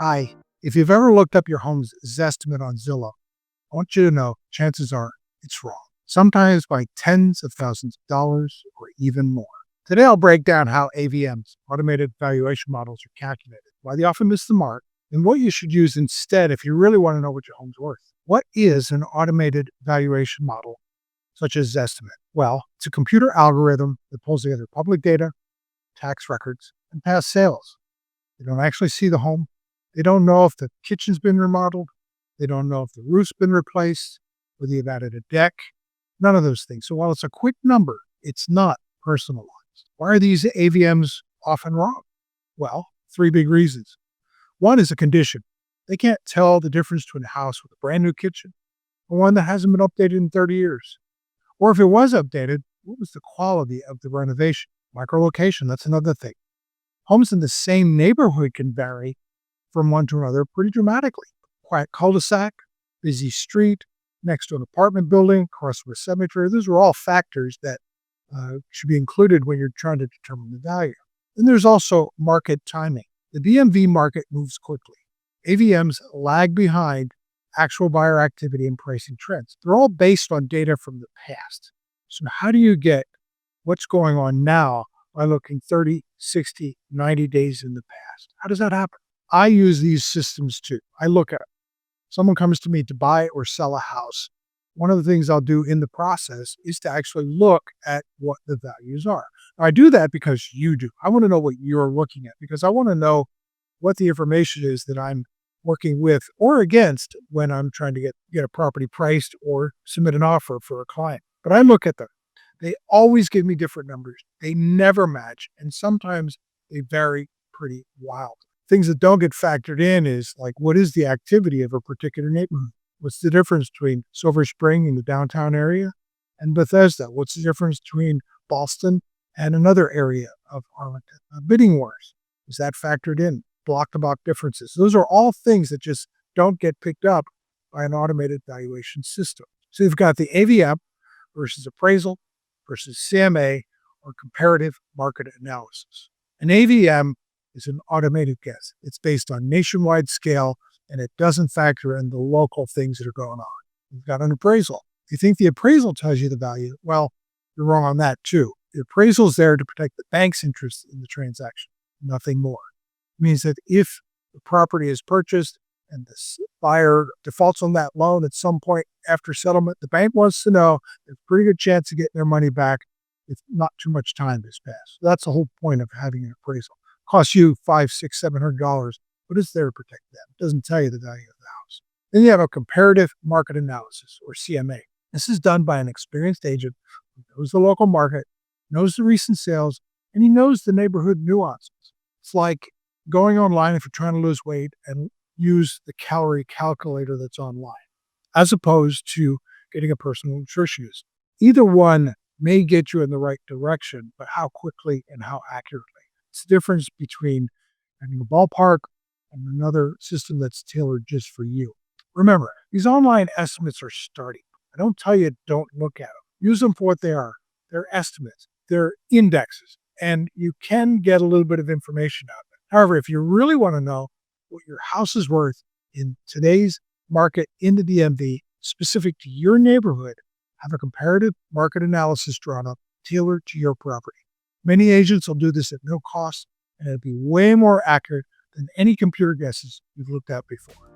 Hi. If you've ever looked up your home's Zestimate on Zillow, I want you to know chances are it's wrong, sometimes by tens of thousands of dollars or even more. Today, I'll break down how AVMs, automated valuation models, are calculated, why they often miss the mark, and what you should use instead if you really want to know what your home's worth. What is an automated valuation model, such as Zestimate? Well, it's a computer algorithm that pulls together public data, tax records, and past sales. They don't actually see the home. They don't know if the kitchen's been remodeled. They don't know if the roof's been replaced, whether you've added a deck, none of those things. So while it's a quick number, it's not personalized. Why are these AVMs often wrong? Well, three big reasons. One is a condition. They can't tell the difference between a house with a brand new kitchen and one that hasn't been updated in 30 years. Or if it was updated, what was the quality of the renovation? Microlocation, that's another thing. Homes in the same neighborhood can vary from one to another pretty dramatically. Quiet cul-de-sac, busy street, next to an apartment building, across from a cemetery. Those are all factors that should be included when you're trying to determine the value. Then there's also market timing. The DMV market moves quickly. AVMs lag behind actual buyer activity and pricing trends. They're all based on data from the past. So how do you get what's going on now by looking 30, 60, 90 days in the past? How does that happen? I use these systems too. I look at someone comes to me to buy or sell a house. One of the things I'll do in the process is to actually look at what the values are. Now, I do that because you do. I want to know what you're looking at because I want to know what the information is that I'm working with or against when I'm trying to get a property priced or submit an offer for a client. But I look at them. They always give me different numbers. They never match. And sometimes they vary pretty wild. Things that don't get factored in is like, what is the activity of a particular neighborhood? What's the difference between Silver Spring in the downtown area and Bethesda? What's the difference between Boston and another area of Arlington? Bidding wars, is that factored in? Block-to-block differences. Those are all things that just don't get picked up by an automated valuation system. So you've got the AVM versus appraisal versus CMA or comparative market analysis. An AVM is an automated guess. It's based on nationwide scale, and it doesn't factor in the local things that are going on. You've got an appraisal. If you think the appraisal tells you the value, well, you're wrong on that too. The appraisal is there to protect the bank's interest in the transaction, nothing more. It means that if the property is purchased and the buyer defaults on that loan at some point after settlement, the bank wants to know there's a pretty good chance of getting their money back if not too much time has passed. So that's the whole point of having an appraisal. Costs you $500, $600, $700, but it's there to protect them. It doesn't tell you the value of the house. Then you have a comparative market analysis, or CMA. This is done by an experienced agent who knows the local market, knows the recent sales, and he knows the neighborhood nuances. It's like going online if you're trying to lose weight and use the calorie calculator that's online, as opposed to getting a personal nutritionist. Either one may get you in the right direction, but how quickly and how accurately? It's the difference between having a ballpark and another system that's tailored just for you. Remember, these online estimates are starting. I don't tell you don't look at them. Use them for what they are. They're estimates. They're indexes. And you can get a little bit of information out of it. However, if you really want to know what your house is worth in today's market in the DMV, specific to your neighborhood, have a comparative market analysis drawn up tailored to your property. Many agents will do this at no cost, and it'll be way more accurate than any computer guesses you've looked at before.